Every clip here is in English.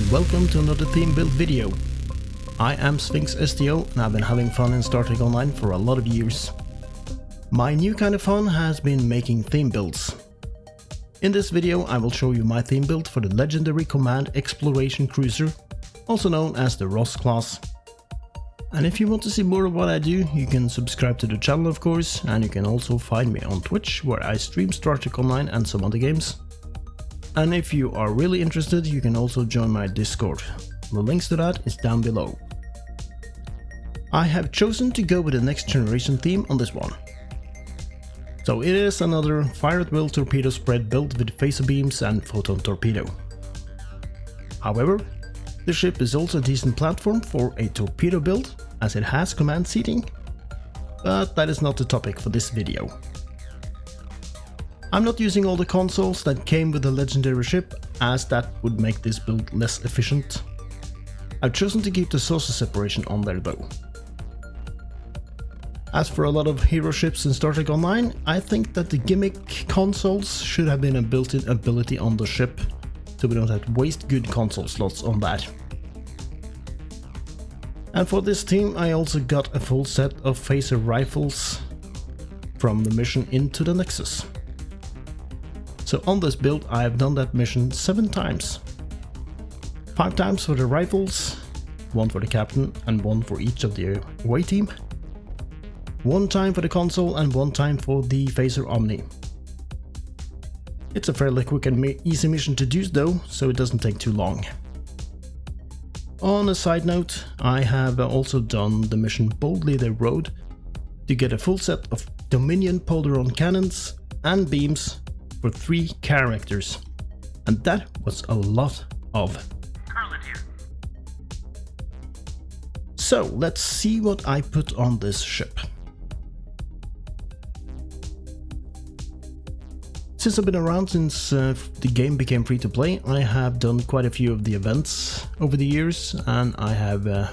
and welcome to another theme build video. I am Sphinx STO and I've been having fun in Star Trek Online for a lot of years. My new kind of fun has been making theme builds. In this video I will show you my theme build for the Legendary Command Eploration Cruiser, also known as the Ross class. And if you want to see more of what I do, you can subscribe to the channel of course, and you can also find me on Twitch where I stream Star Trek Online and some other games. And if you are really interested, you can also join my Discord. The links to that is down below. I have chosen to go with the next generation theme on this one. So it is another fire at will torpedo spread built with phaser beams and photon torpedo. However, the ship is also a decent platform for a torpedo build as it has command seating, but that is not the topic for this video. I'm not using all the consoles that came with the legendary ship, as that would make this build less efficient. I've chosen to keep the saucer separation on there though. As for a lot of hero ships in Star Trek Online, I think that the gimmick consoles should have been a built-in ability on the ship, so we don't have to waste good console slots on that. And for this team I also got a full set of phaser rifles from the mission into the Nexus. So on this build I have done that mission 7 times. 5 times for the rifles, 1 for the captain and 1 for each of the away team. 1 time for the console and 1 time for the phaser Omni. It's a fairly quick and easy mission to do though, so it doesn't take too long. On a side note, I have also done the mission Boldly the Road to get a full set of Dominion Polaron cannons and beams for 3 characters, and that was a lot of. So let's see what I put on this ship. Since I've been around since the game became free to play, I have done quite a few of the events over the years, and I have a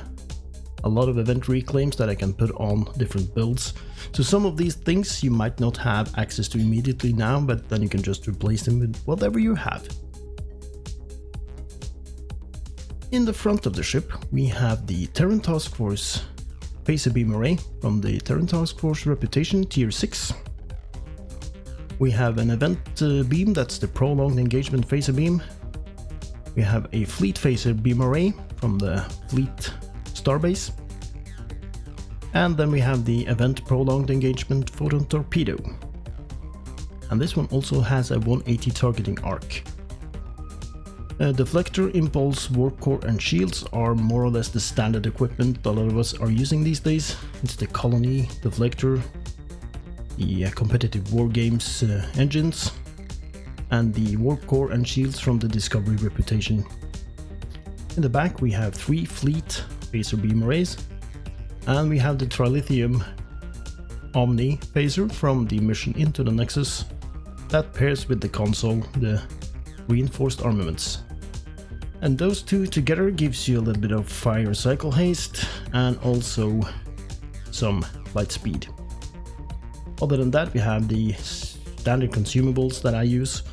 lot of event reclaims that I can put on different builds. So some of these things you might not have access to immediately now, but then you can just replace them with whatever you have. In the front of the ship we have the Terran Task Force phaser beam array from the Terran Task Force Reputation Tier 6. We have an event beam, that's the Prolonged Engagement phaser beam. We have a Fleet phaser beam array from the Fleet Starbase. And then we have the Event Prolonged Engagement Photon Torpedo. And this one also has a 180 targeting arc. Deflector, Impulse, Warp Core and Shields are more or less the standard equipment a lot of us are using these days. It's the Colony Deflector, the competitive war games engines, and the Warp Core and Shields from the Discovery Reputation. In the back we have 3 Fleet phaser beam arrays, and we have the Trilithium Omni phaser from the mission into the Nexus that pairs with the console, the reinforced armaments. And those two together gives you a little bit of fire cycle haste and also some flight speed. Other than that we have the standard consumables that I use,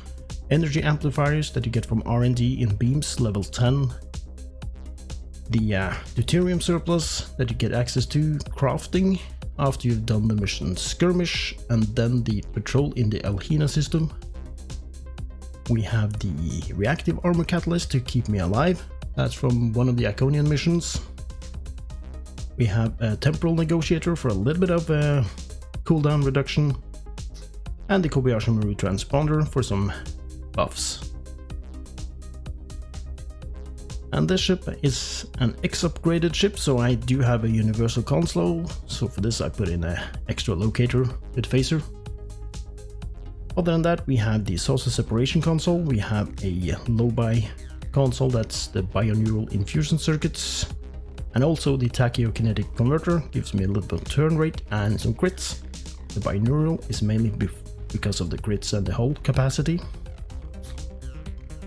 energy amplifiers that you get from R&D in beams level 10, the deuterium surplus that you get access to crafting after you've done the mission Skirmish, and then the patrol in the Elhina system. We have the reactive armor catalyst to keep me alive, that's from one of the Iconian missions. We have a temporal negotiator for a little bit of cooldown reduction, and the Kobayashi Maru transponder for some buffs. And this ship is an X-upgraded ship, so I do have a universal console, so for this I put in an extra locator with phaser. Other than that we have the saucer separation console, we have a low-bi console, that's the binaural infusion circuits, and also the tachyokinetic converter gives me a little bit of turn rate and some crits. The binaural is mainly because of the crits and the hold capacity.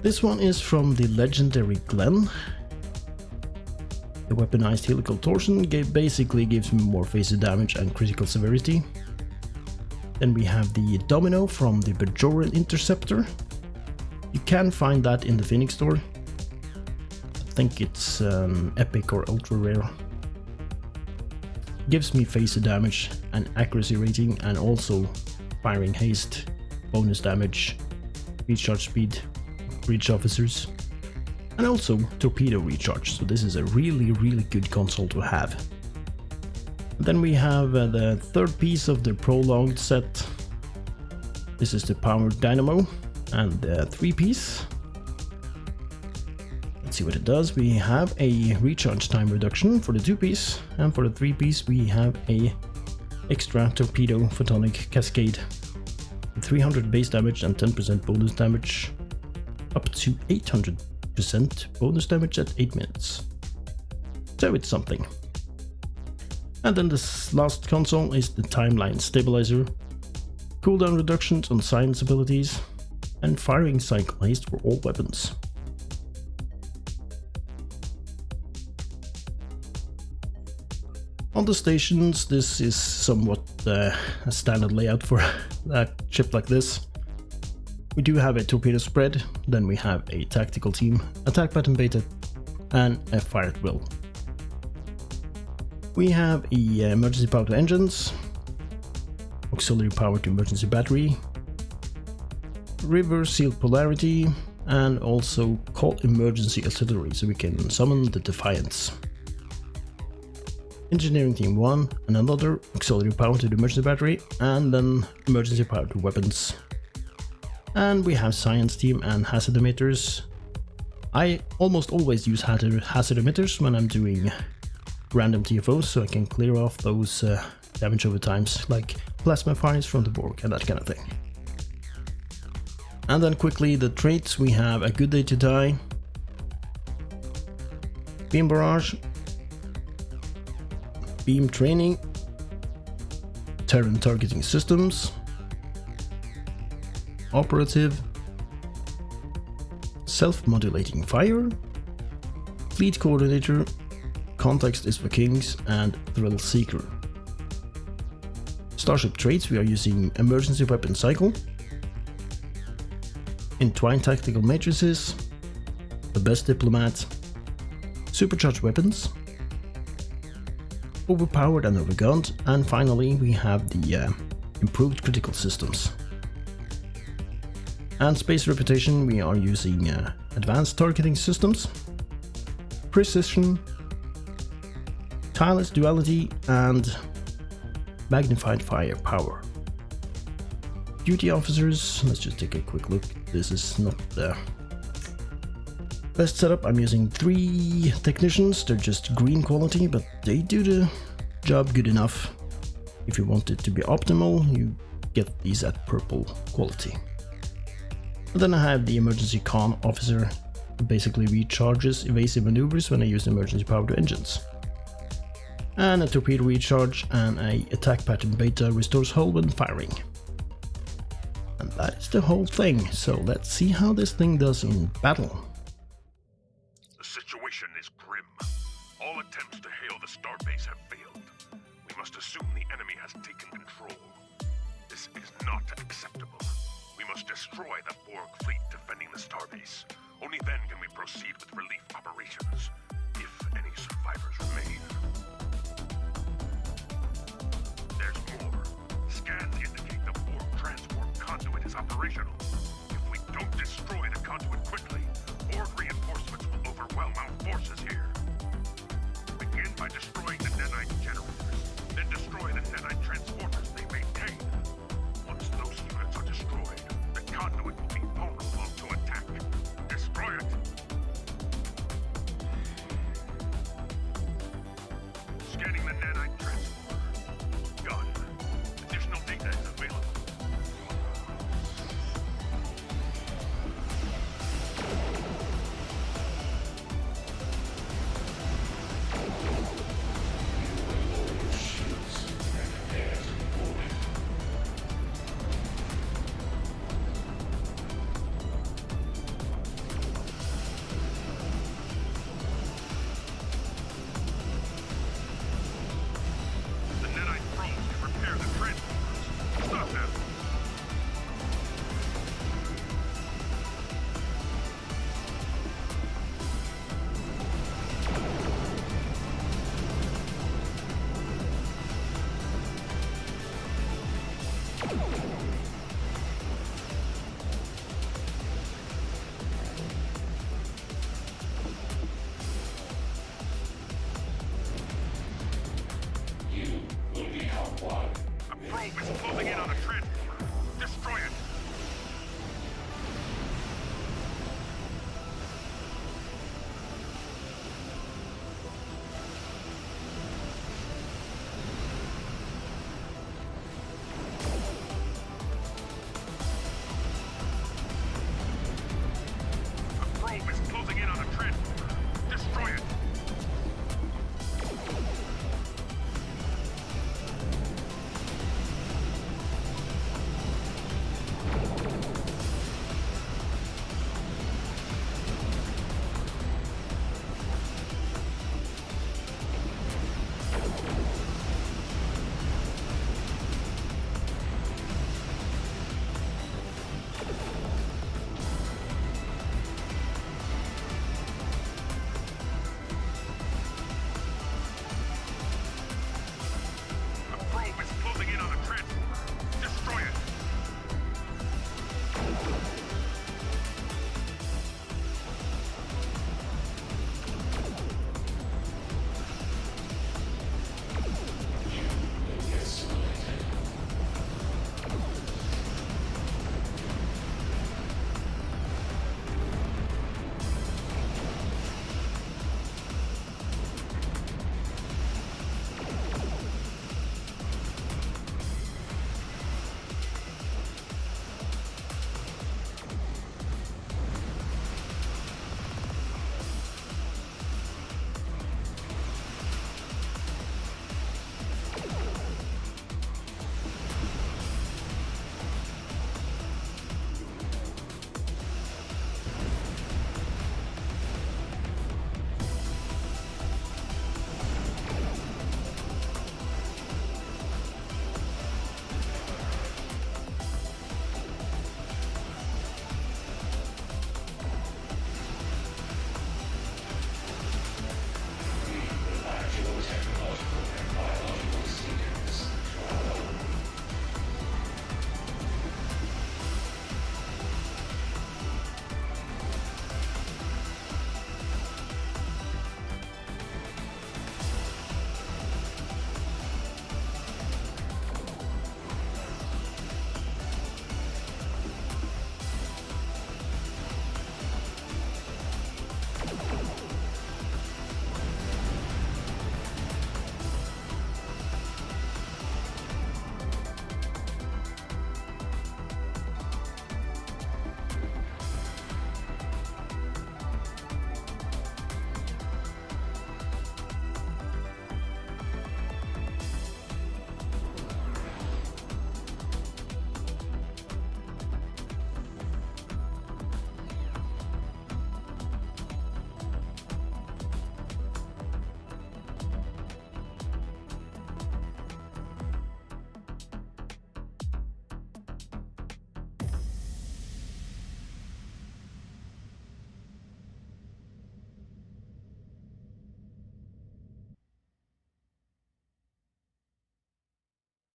This one is from the Legendary Glenn. The weaponized helical torsion basically gives me more phaser damage and critical severity. Then we have the Domino from the Bajoran Interceptor. You can find that in the Phoenix store. think it's an epic or ultra rare. Gives me phaser damage and accuracy rating, and also firing haste, bonus damage, recharge speed, breach officers, and also torpedo recharge. So this is a really good console to have. Then we have the third piece of the prolonged set. This is the powered Dynamo and the 3-piece. Let's see what it does. We have a recharge time reduction for the 2-piece, and for the 3-piece we have a extra torpedo photonic cascade. 300 base damage and 10% bonus damage, up to 800% bonus damage at 8 minutes. So it's something. And then this last console is the timeline stabilizer, cooldown reductions on science abilities, and firing cycle haste for all weapons. On the stations, this is somewhat a standard layout for a ship like this. We do have a torpedo spread, then we have a tactical team, attack pattern beta, and a fire at will. We have emergency power to engines, auxiliary power to emergency battery, reverse sealed polarity, and also call emergency artillery so we can summon the Defiance. Engineering team 1 and another auxiliary power to the emergency battery, and then emergency power to weapons. And we have science team and hazard emitters. I almost always use hazard emitters when I'm doing random TFOs, so I can clear off those damage over times, like plasma fires from the Borg and that kind of thing. And then quickly the traits. We have a good day to die, beam barrage, beam training, Terran targeting systems, operative, self-modulating fire, fleet coordinator, context is for kings, and thrill seeker. Starship traits, we are using emergency weapon cycle, entwined tactical matrices, the best diplomat, supercharged weapons, overpowered and overgunned, and finally we have the improved critical systems. And space reputation, we are using advanced targeting systems, precision, tireless duality, and magnified firepower. Duty officers, let's just take a quick look. This is not the best setup. I'm using 3 technicians. They're just green quality, but they do the job good enough. If you want it to be optimal, you get these at purple quality. And then I have the emergency con officer, who basically recharges evasive maneuvers when I use emergency power to engines. And a torpedo recharge and a attack pattern beta restores hull when firing. And that is the whole thing, so let's see how this thing does in battle. The situation is grim. All attempts to hail the starbase have failed. We must assume the enemy has taken control. This is not acceptable. We must destroy the Borg fleet defending the starbase. Only then can we proceed with relief operations, if any survivors remain. There's more. Scans indicate the Borg transport conduit is operational. If we don't destroy the conduit quickly, Borg reinforcements will overwhelm our forces here. Begin by destroying the nanite generators, then destroy the nanite transporters they maintain. Once those units are destroyed, the conduit will be vulnerable to attack. Destroy it! Scanning the nanite transporter. Gun. Additional data is available. Probe is closing in on the transport.